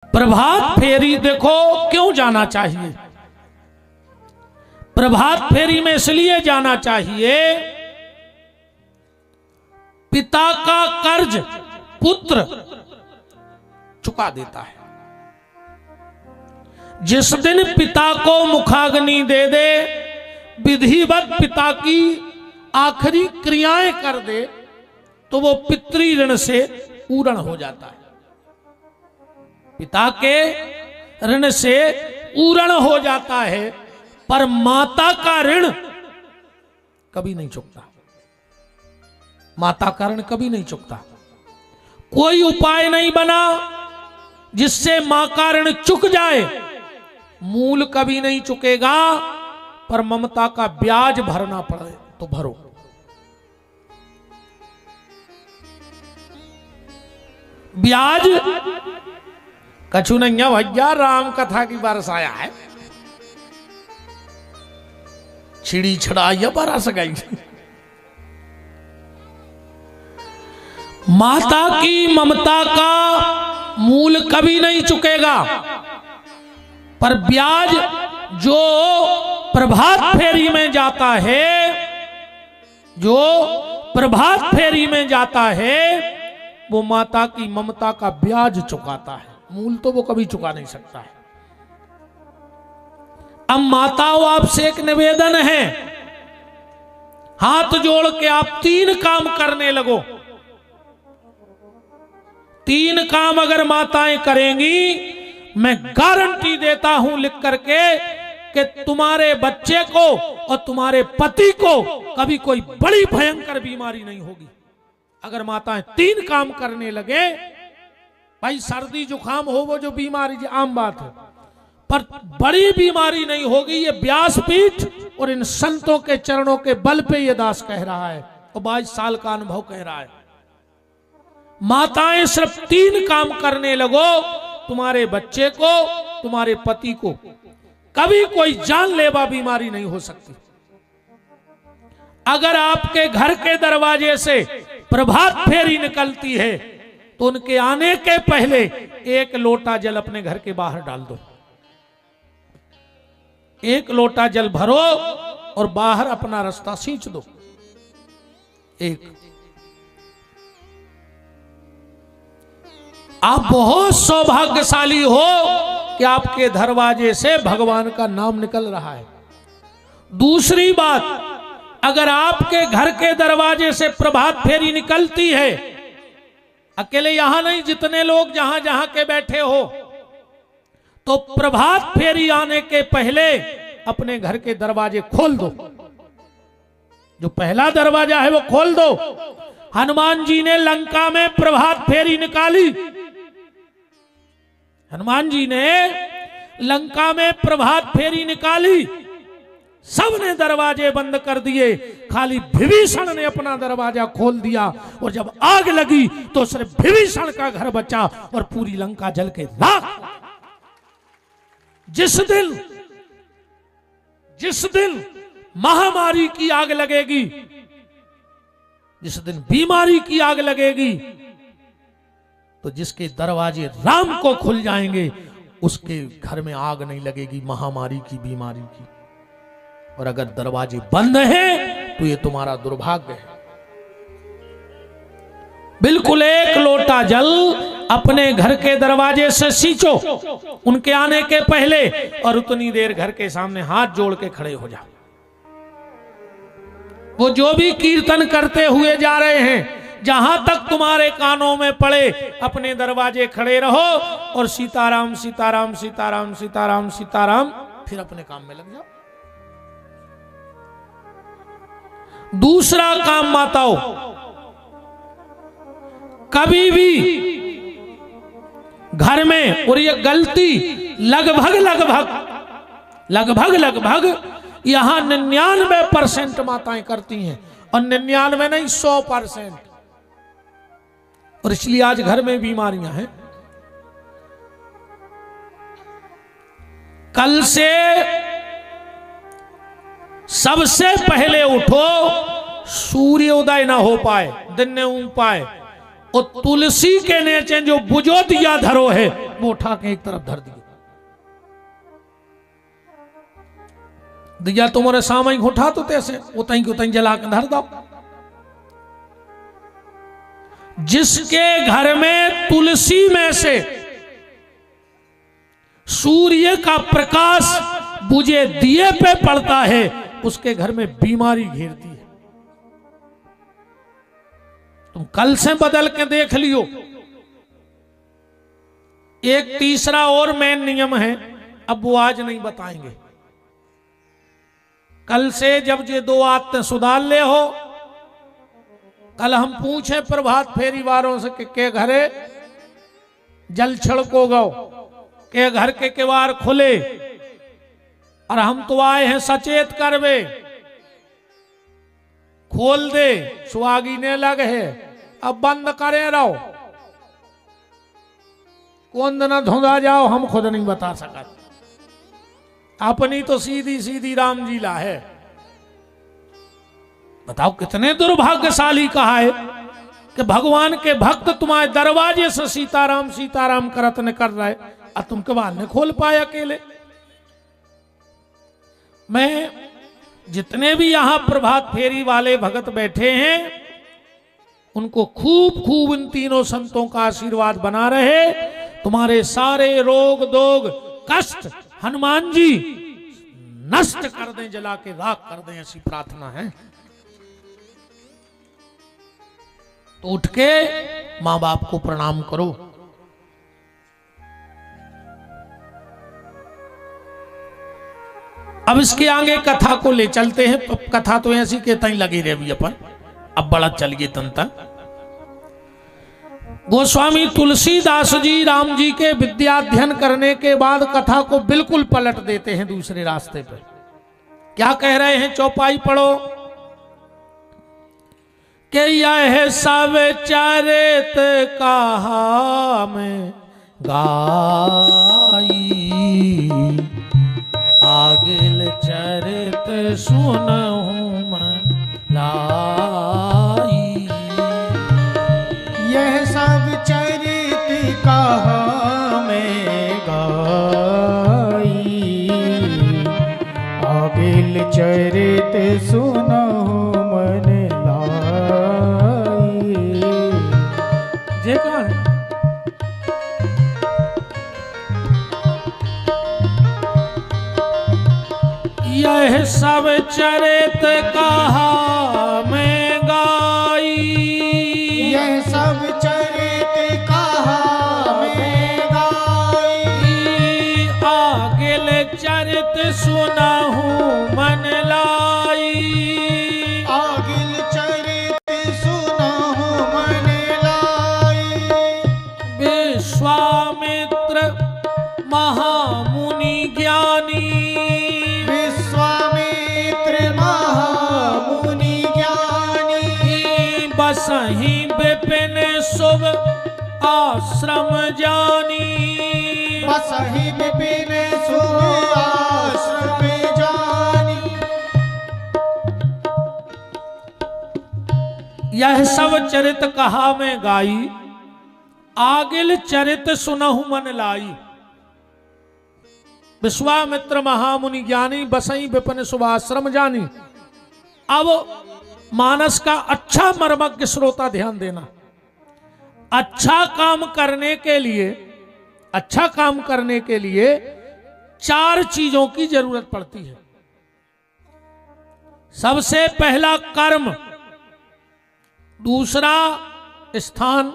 प्रभात फेरी देखो क्यों जाना चाहिए? प्रभात फेरी में इसलिए जाना चाहिए, पिता का कर्ज पुत्र चुका देता है। जिस दिन पिता को मुखाग्नि दे दे, विधिवत पिता की आखिरी क्रियाएं कर दे, तो वो पितृ ऋण से पूर्ण हो जाता है। पिता के ऋण से पूर्ण हो जाता है, पर माता का ऋण कभी नहीं चुकता। माता का ऋण कभी नहीं चुकता। कोई उपाय नहीं बना जिससे मां का ऋण चुक जाए। मूल कभी नहीं चुकेगा, पर ममता का ब्याज भरना पड़े तो भरो। ब्याज कछु नहीं है भैया, राम कथा की बरस आया है, छिड़ी छड़ाई बरस गई। माता की ममता का मूल कभी नहीं चुकेगा, पर ब्याज जो प्रभात फेरी में जाता है, जो प्रभात फेरी में जाता है, वो माता की ममता का ब्याज चुकाता है। मूल तो वो कभी चुका नहीं सकता है। अब माताओं, आपसे एक निवेदन है, हाथ जोड़ के आप 3 काम करने लगो। 3 काम अगर माताएं करेंगी, मैं गारंटी देता हूं लिख करके कि तुम्हारे बच्चे को और तुम्हारे पति को कभी कोई बड़ी भयंकर बीमारी नहीं होगी। अगर माताएं 3 काम करने लगे, भाई सर्दी जुकाम हो वो जो बीमारी आम बात है, पर बड़ी बीमारी नहीं होगी। ये व्यासपीठ और इन संतों के चरणों के बल पे ये दास कह रहा है, और 22 साल का अनुभव कह रहा है। माताएं सिर्फ 3 काम करने लगो, तुम्हारे बच्चे को, तुम्हारे पति को कभी कोई जानलेवा बीमारी नहीं हो सकती। अगर आपके घर के दरवाजे से प्रभात फेरी निकलती है, तो उनके आने के पहले 1 लोटा जल अपने घर के बाहर डाल दो। 1 लोटा जल भरो और बाहर अपना रास्ता सींच दो। 1 आप बहुत सौभाग्यशाली हो कि आपके दरवाजे से भगवान का नाम निकल रहा है। दूसरी बात, अगर आपके घर के दरवाजे से प्रभात फेरी निकलती है, अकेले यहां नहीं, जितने लोग जहां जहां के बैठे हो, तो प्रभात फेरी आने के पहले अपने घर के दरवाजे खोल दो। जो पहला दरवाजा है वो खोल दो। हनुमान जी ने लंका में प्रभात फेरी निकाली। हनुमान जी ने लंका में प्रभात फेरी निकाली, सबने दरवाजे बंद कर दिए, खाली विभीषण ने अपना दरवाजा खोल दिया, और जब आग लगी तो सिर्फ विभीषण का घर बचा और पूरी लंका जल के राख। जिस दिन महामारी की आग लगेगी, जिस दिन बीमारी की आग लगेगी, तो जिसके दरवाजे राम को खुल जाएंगे, उसके घर में आग नहीं लगेगी महामारी की, बीमारी की। और अगर दरवाजे बंद हैं, तो ये तुम्हारा दुर्भाग्य है। बिल्कुल 1 लोटा जल अपने घर के दरवाजे से सींचो उनके आने के पहले, और उतनी देर घर के सामने हाथ जोड़ के खड़े हो जाओ। वो जो भी कीर्तन करते हुए जा रहे हैं, जहां तक तुम्हारे कानों में पड़े, अपने दरवाजे खड़े रहो और सीताराम सीताराम सीताराम सीताराम सीताराम, फिर अपने काम में लग जाओ। दूसरा काम माताओं, कभी भी घर में, और ये गलती लगभग यहां 99% माताएं करती हैं, और 99 नहीं 100%। और इसलिए आज घर में बीमारियां हैं। कल से सबसे पहले उठो, सूर्योदय ना हो पाए, दिन न उग पाए, और तुलसी के नीचे जो बुझो दिया धरो है, वो उठा के एक तरफ धर दिया। दिया तुम्हारे सामने उठा तो तैसे उतई को तई जला के धर दो। जिसके घर में तुलसी में से सूर्य का प्रकाश बुझे दिए पे पड़ता है, उसके घर में बीमारी घेरती है। तुम कल से बदल के देख लियो। एक तीसरा और मेन नियम है, अब वो आज नहीं बताएंगे। कल से जब ये 2 आदतें सुधार ले हो, कल हम पूछे प्रभात फेरी वालों से के घरे जल छिड़को गो, के घर के किवाड़ खुले, और हम तो आए हैं सचेत करवे, खोल दे, सुहागी ने लगे है, अब बंद करें रहो। कौन दिन धुंधा जाओ हम खुद नहीं बता सका। अपनी तो सीधी सीधी राम जी ला है। बताओ कितने दुर्भाग्यशाली कहा है कि भगवान के भक्त तुम्हारे दरवाजे से सीताराम सीताराम करत ने कर रहे, और तुम कबाल ने खोल पाए अकेले। मैं जितने भी यहां प्रभात फेरी वाले भगत बैठे हैं, उनको खूब खूब इन तीनों संतों का आशीर्वाद बना रहे। तुम्हारे सारे रोग दोग कष्ट हनुमान जी नष्ट कर दें, जला के राख कर दें, ऐसी प्रार्थना है। तो उठ के मां बाप को प्रणाम करो। अब इसके आगे कथा को ले चलते हैं। कथा तो ऐसी के तई लगी रही अपन, अब बड़ा चलिए तंता। गोस्वामी तुलसीदास जी राम जी के विद्याध्ययन करने के बाद कथा को बिल्कुल पलट देते हैं दूसरे रास्ते पर। क्या कह रहे हैं, चौपाई पढ़ो कि यह सब चरित कहा में गाई, आगिल चरित सुनहु मन लाई। यह सब चरित कहा में गाई, आगिल चरित सुनहु मन लाई। जे कौन है? यह सब चरित कहा में गाई, यह सब चरित कहा में गाई, आगिल चरित सुनहु मन लाई। आगिल चरित सुनहु मन लाई। विश्वामित्र महामुनि ज्ञानी, विश्वामित्र महामुनि ज्ञानी, बसहि विपिन शुभ आश्रम जानी। बसहि विपिन शुभ आश्रम जानी। यह सब चरित कहा में गाई, आगिल चरित सुनहु मन लाई। विश्वामित्र महामुनि ज्ञानी, बसई विपिन शुभ आश्रम जानी। अब मानस का अच्छा मर्मज्ञ श्रोता ध्यान देना। अच्छा काम करने के लिए, अच्छा काम करने के लिए 4 चीजों की जरूरत पड़ती है। सबसे पहला कर्म, दूसरा स्थान,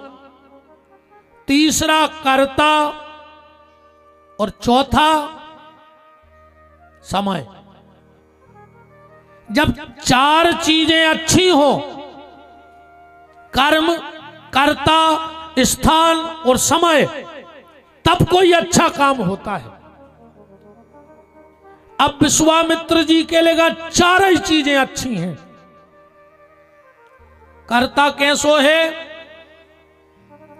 तीसरा कर्ता, और चौथा समय। जब 4 चीजें अच्छी हो, कर्म, कर्ता, स्थान और समय, तब कोई अच्छा काम होता है। अब विश्वामित्र जी के लिए 4 ही चीजें अच्छी हैं। कर्ता कैसो है?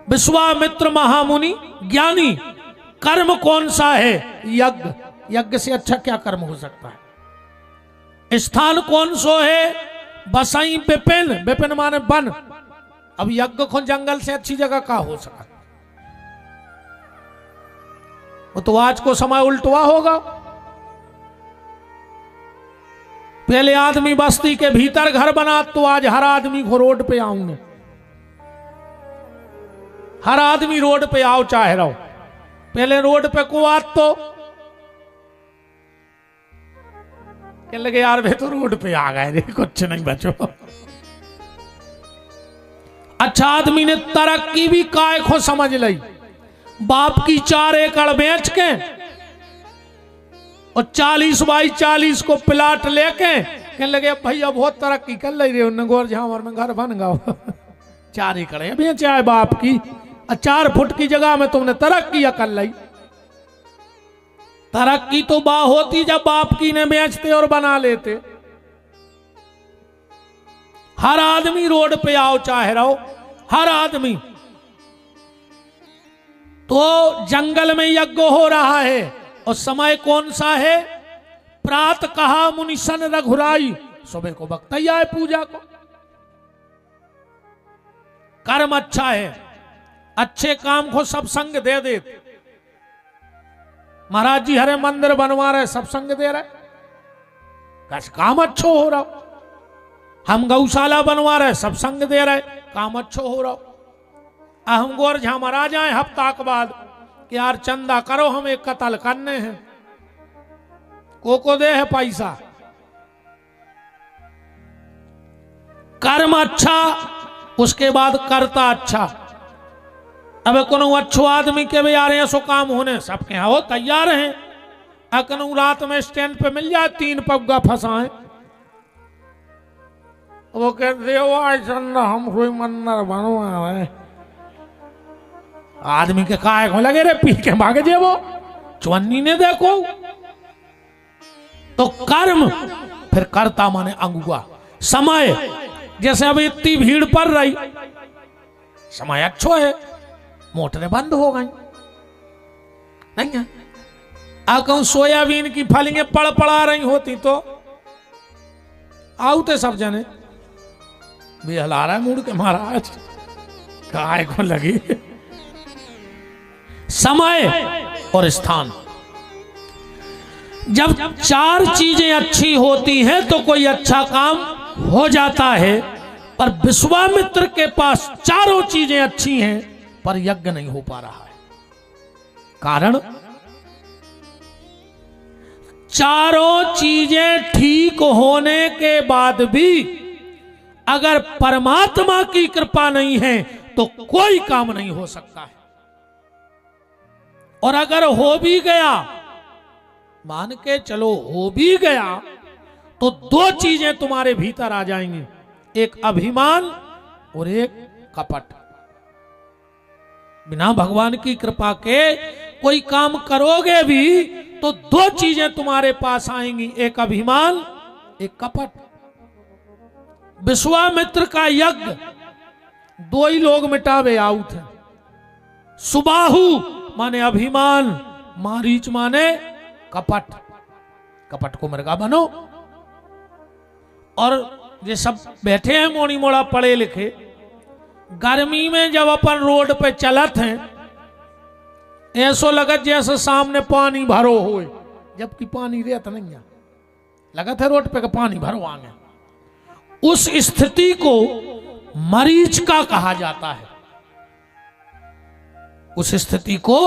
विश्वामित्र महामुनि ज्ञानी। कर्म कौन सा है? यज्ञ। यज्ञ से अच्छा क्या कर्म हो सकता है? स्थान कौन सो है? बसई विपिन। विपिन माने वन। अब यज्ञ को जंगल से अच्छी जगह का हो सका? वो तो आज को समय उल्टवा होगा। पहले आदमी बस्ती के भीतर घर बना, तो आज हर आदमी को रोड पे आऊंगे। हर आदमी रोड पे आओ चाहे रहो। पहले रोड पे को आज तो कहने लगे यार वे तो रोड पे आ गए रे, कुछ नहीं बचो। अच्छा आदमी ने तरक्की भी काय को समझ ली। बाप की 4 एकड़ बेच के और 40 बाई 40 को प्लाट लेके कहने लगे भैया बहुत तरक्की कर ली रे, गोर झामर में घर बन गया। 4 एकड़ बेचा है बाप की, 4 फुट की जगह में तुमने तरक्की कर ली। तरक्की तो बा होती जब बाप की ने बेचते और बना लेते। हर आदमी रोड पे आओ चाहे रहो, हर आदमी। तो जंगल में यज्ञ हो रहा है और समय कौन सा है? प्रात कहा मुनिशन रघुराई, सुबह को बख्तैया है पूजा को। कर्म अच्छा है, अच्छे काम को सब संग दे देते। महाराज जी हरे मंदिर बनवा रहे, सब संग दे रहे, काम अच्छो हो रहा। हम गौशाला बनवा रहे, सब संग दे रहे, काम अच्छो हो रहा। हम गोर झामर आ जाए हफ्ता के बाद कि यार चंदा करो, हम एक कत्ल करने हैं, को दे है पैसा। कर्म अच्छा, उसके बाद करता अच्छा। अब कोनो अच्छो आदमी के भी आ रहे हैं सो काम होने, सबके यहाँ हो तैयार हैं। अकनू रात में स्टैंड पे मिल जाए 3 पग्गा फंसाए, वो कहते हम कोई मंदिर बनवा रहे। आदमी के काय को लगे रे पी के भागे जे वो चवन्नी ने देखो। तो कर्म फिर करता माने अंगुआ। समय जैसे अब इतनी भीड़ पड़ रही, समय अच्छो है, मोटरें बंद हो गई नहीं है। कहूं सोयाबीन की फलियां पड़ा रही होती तो आउते सब जने भी हला रहा है मुड़ के महाराज, काय को लगी। समय और स्थान, जब 4 चीजें अच्छी होती हैं तो कोई अच्छा काम हो जाता है। पर विश्वामित्र के पास 4 चीजें अच्छी हैं पर यज्ञ नहीं हो पा रहा है। कारण 4 चीजें ठीक होने के बाद भी अगर परमात्मा की कृपा नहीं है तो कोई काम नहीं हो सकता है। और अगर हो भी गया, मान के चलो हो भी गया, तो 2 चीजें तुम्हारे भीतर आ जाएंगी, एक अभिमान और एक कपट। बिना भगवान की कृपा के कोई काम करोगे भी तो 2 चीजें तुम्हारे पास आएंगी, एक अभिमान एक कपट। विश्वामित्र का यज्ञ 2 ही लोग मिटावे आउट है। सुबाहु माने अभिमान, मारीच माने कपट। कपट को मृगा बनो। और ये सब बैठे हैं मोनी मोड़ा पढ़े लिखे, गर्मी में जब अपन रोड पे चलत हैं, ऐसो लगत जैसे सामने पानी भरो हो, जबकि पानी रहता नहीं है, लगत है रोड पे का पानी भरो आगे। उस स्थिति को मरीचिका कहा जाता है। उस स्थिति को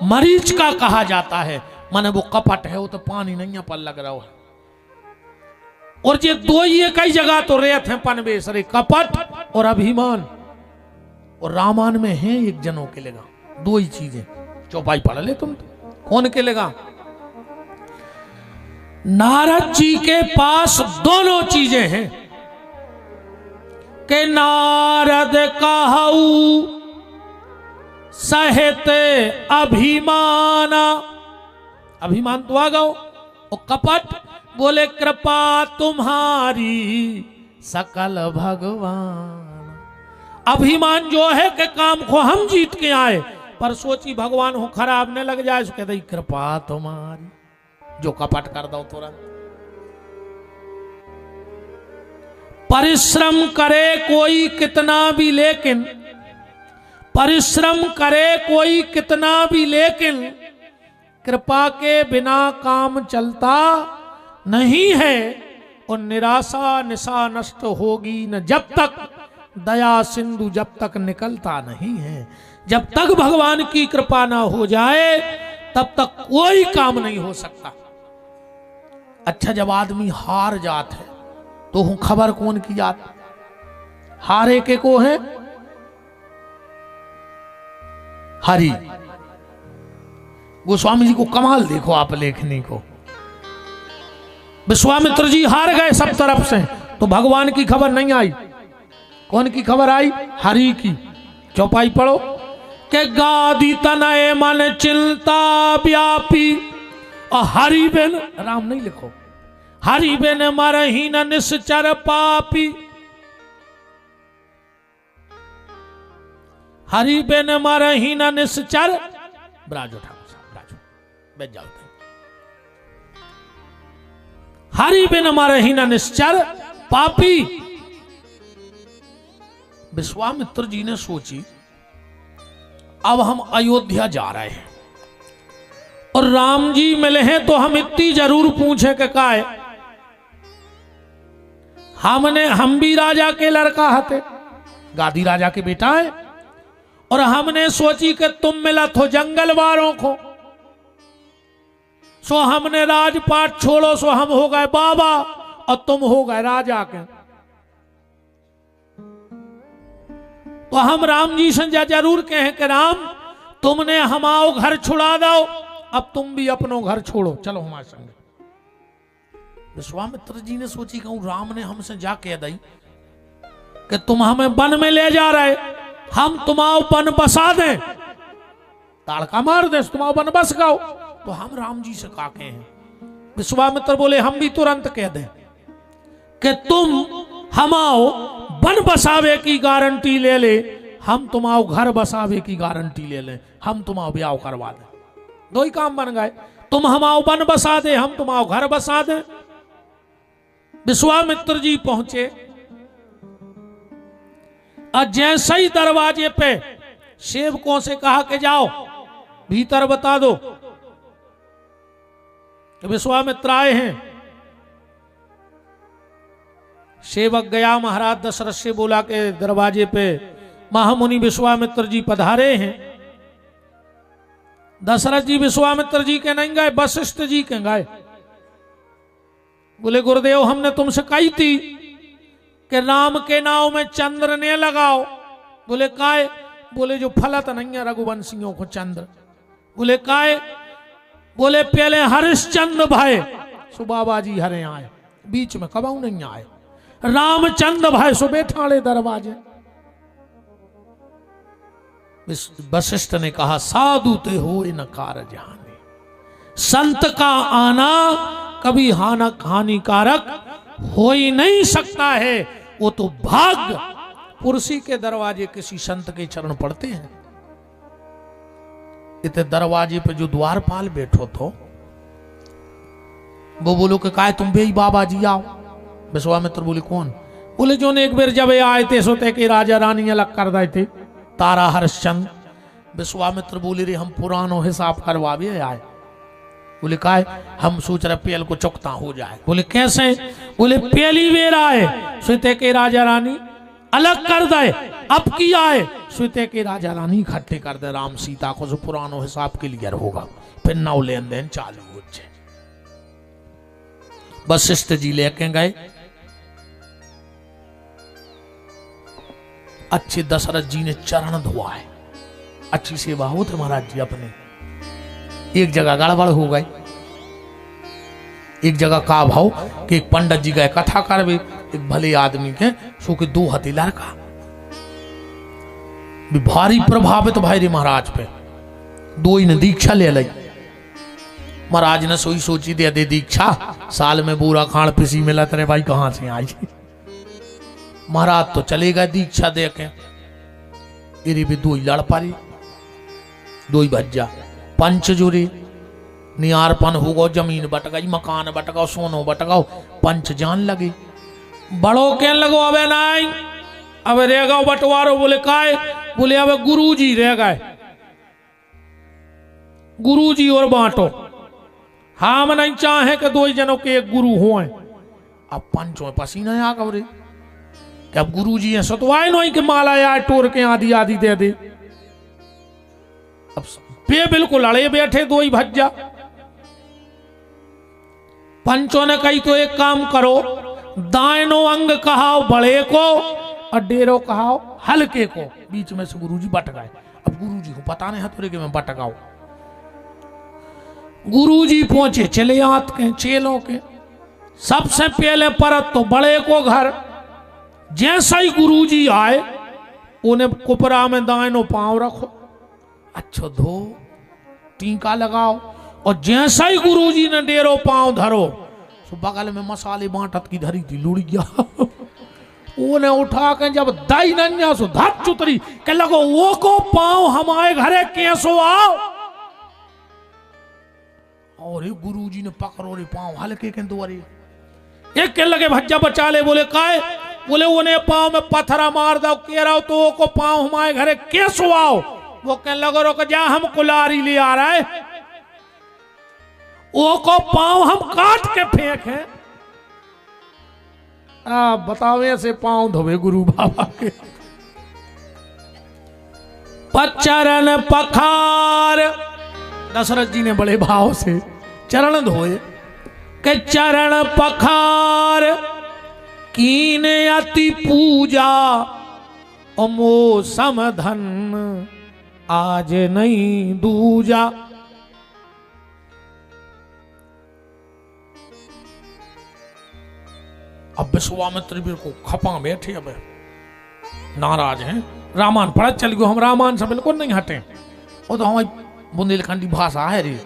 मरीचिका कहा जाता है, माने वो कपट है, वो तो पानी नहीं पर लग रहा है। और ये 2 ही कई जगह तो रेत है पनवेसरे, कपट और अभिमान। और रामायण में है एक जनों के लेगा 2 ही चीजें। चौपाई पढ़ ले तुम तो। कौन के लेगा? नारद जी के पास दोनों चीजें हैं कि नारद कहऊ सहते अभिमान। अभिमान तो आ गओ। और कपट बोले कृपा तुम्हारी सकल भगवान। अभिमान जो है कि काम को हम जीत के आए, पर सोची भगवान हो खराब न लग जाए, कहते कृपा तुम्हारी। जो कपट कर दो तुरंत। परिश्रम करे कोई कितना भी, लेकिन परिश्रम करे कोई कितना भी, लेकिन कृपा के बिना काम चलता नहीं है और निराशा निशा नष्ट होगी न जब तक दया सिंधु जब तक निकलता नहीं है। जब तक भगवान की कृपा ना हो जाए तब तक कोई काम नहीं हो सकता। अच्छा, जब आदमी हार जात है तो हूं खबर कौन की जात? हारे के को है हरि। गोस्वामी जी को कमाल देखो आप लेखनी को। विश्वामित्र जी हार गए सब तरफ से तो भगवान की खबर नहीं आई। कौन की खबर आई? हरि की। चौपाई पढ़ो के गादी तनय मन चिंता व्यापी और हरि बिन, राम नहीं लिखो, हरि बिन मरही न निश्चर पापी। हरि बिन मरही न निश्चर, ब्राजो ठाकुर साहब ब्राजो बैठ जाओ। हरि बिन मरही न निश्चर पापी। विश्वामित्र जी ने सोची अब हम अयोध्या जा रहे हैं और राम जी मिले हैं तो हम इतनी जरूर पूछे कि का है, हम भी राजा के लड़का हते, गादी राजा के बेटा है, और हमने सोची कि तुम मिलत हो जंगल वालों को, सो हमने राजपाट छोड़ो, सो हम हो गए बाबा और तुम हो गए राजा के। तो हम राम जी से जरूर कहें कि राम तुमने हमारो घर छुड़ा दो, अब तुम भी अपनो घर छोड़ो, चलो हमारे संग। विश्वामित्र जी ने सोची कहूं राम ने हमसे जा कह दी कि तुम हमें वन में ले जा रहे, हम तुम्हारो वन बसा दें, ताड़का मार दे तुम्हारो वन बस गाओ। तो हम राम जी से काके हैं। विश्वामित्र बोले हम भी तुरंत कह दें कि तुम हमाओ वन बसावे की गारंटी ले ले, हम तुम्हारो घर बसावे की गारंटी ले ले, हम तुम्हारो ब्याह करवा दे। दो ही काम बन गए, तुम हमारो वन बसा दे, हम तुम्हारो घर बसा दे। विश्वामित्र जी पहुंचे और जैसे ही दरवाजे पे सेवकों से कहा कि जाओ भीतर बता दो कि विश्वामित्र आए हैं। सेवक गया, महाराज दशरथ से बोला कि दरवाजे पे महामुनि विश्वामित्र जी पधारे हैं। दशरथ जी विश्वामित्र जी के नहीं गए, वशिष्ठ जी के गए। बोले गुरुदेव हमने तुमसे कही थी कि राम के नाव में चंद्र ने लगाओ। बोले काय? बोले जो फलत नहीं है रघुवंशियों को चंद्र। बोले काय? बोले पहले हरिश्चंद्र भाई सो बाबा जी हरे आए, बीच में कबाऊ नहीं आए। रामचंद्र भाई सो बैठाड़े दरवाजे। वशिष्ठ ने कहा साधु ते हो न कारज हानि, संत का आना कभी हानिकारक हो ही नहीं सकता है। वो तो भाग्य पुरुषी के दरवाजे किसी संत के चरण पड़ते हैं। इतने दरवाजे पे जो द्वारपाल बैठो तो वो बोलो कि काय तुम भी बाबा जी आओ। विश्वामित्र बोले कौन? बोले जो ने एक बार जब आए थे सोते के राजा रानी अलग कर दे थे, तारा हरिश्चंद्र। विश्वामित्र बोले रे हम पुरानो हिसाब करवा भी आए। बोले काय? हम सोच रहे पेल को चुकता हो जाए। बोले कैसे? बोले पहली बेर आए सोते के राजा रानी अलग कर दे, अब की आए सोते के राजा रानी इकट्ठे कर दे राम सीता को, जो पुरानो हिसाब क्लियर होगा, फिर नौ लेन देन चालू हो जाए। वशिष्ठ जी लेके गए। अच्छे दशरथ जी ने चरण धोआए, अच्छी सेवा हो थे महाराज जी अपने। एक जगह गड़बड़ हो गई, एक जगह का भाव कि एक पंडित जी गए कथा करवे, एक भले आदमी के सो के दो हती लड़का भी भारी प्रभावित भाई रे महाराज पे। दो ही ने दीक्षा ले ली। महाराज ने सोई सोची दे दे दीक्षा, साल में बूरा खाण पिसी मिला तेरे भाई कहां से आई। महाराज तो चले गए दीक्षा दे के। इरी भी दो ही लड़ पारी, दो ही भज्जा पंच जुरे नियारपन हो गो, जमीन बट गई, मकान but go, Sono but go, पंच जान लगे। बड़ो कहने लगो अबे नहीं, अब रह गो बंटवारो। बोले काय? बोले अब गुरु जी रह गए, गुरु जी और बांटो। हम नहीं चाहे कि दो जनों के एक गुरु हो। अब पंचों में पसीना आ गए कि अब गुरु जी हैं तो आए नहीं कि माला यार टोर के आधी आधी दे दे। अब बे बिल्कुल अड़े बैठे दो ही भज्जा। पंचों ने कही तो एक काम करो, दायनो अंग कहाओ बड़े को और डेरो कहाओ हल्के को। बीच में से गुरुजी बट गए। अब गुरुजी को पता नहीं हथौड़े के मैं बट गाओ। गुरुजी पहुंचे चले आत के चेलों के। सबसे पहले परत तो बड़े को घर। जैसा ही गुरुजी आए उन्हें कुपरा में दायनो पांव रखो, अच्छो धो, टीका लगाओ। और जैसा ही गुरुजी ने डेरो पांव धरो तो बगल में मसाले बांटत की धरी थी लुड़िया। उन्हें उठा के जब दाई नन्या सो धप चुतरी के लगो वो को पांव हमारे घरे कैसो आओ। और गुरुजी ने पकड़ो रे पांव हल्के के दोरे। एक के लगे भज्जा बचा ले। बोले काय? बोले उन्हें पांव में पत्थरा मार दो कह रहा हो तो वो को पांव हमारे घरे कैसो आओ। वो कहने लगो रोक जा हम कुलारी ले आ रहा है, वो को पांव हम काट के फेंक हैं। बताओ ऐसे पांव धोवे गुरु बाबा के। पचरण पखार दशरथ जी ने बड़े भाव से चरण धोए के चरण पखार कीन अति पूजा अमो समधन आज नहीं दूजा। अब विश्वामित्र भी को खपा बैठे अब नाराज हैं। रामायण पढ़त चल गयो। हम रामायण से बिल्कुल नहीं हटे। वो तो हमारी बुंदेलखंडी भाषा है रे,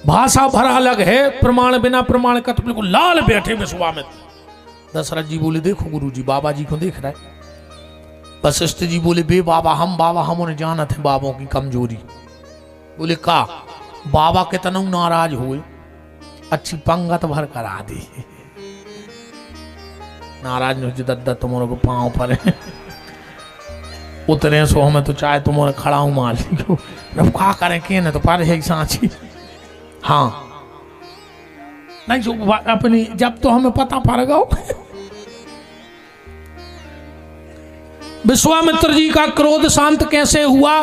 भाषा भरा अलग है, प्रमाण बिना प्रमाण का तो बिल्कुल लाल बैठे विश्वामित्र। दशरथ जी बोले देखो गुरु जी बाबा जी को देख रहा है। वशिष्ठ जी बोले बे बाबा हम उन्हें जाना थे बाबों की कमजोरी। बोले का बाबा के तनु नाराज हुए, अच्छी पंगत भर करा दी। नाराज नहीं हो दद्दा तुम्हारे को पांव पर है उतरे सो हमें तो चाहे तुम्हारे खड़ा हूं मार लो। अब क्या करें के न तो पर है सांची। हाँ नहीं जो अपनी जब तो हमें पता पड़ गया। विश्वामित्र जी का क्रोध शांत कैसे हुआ?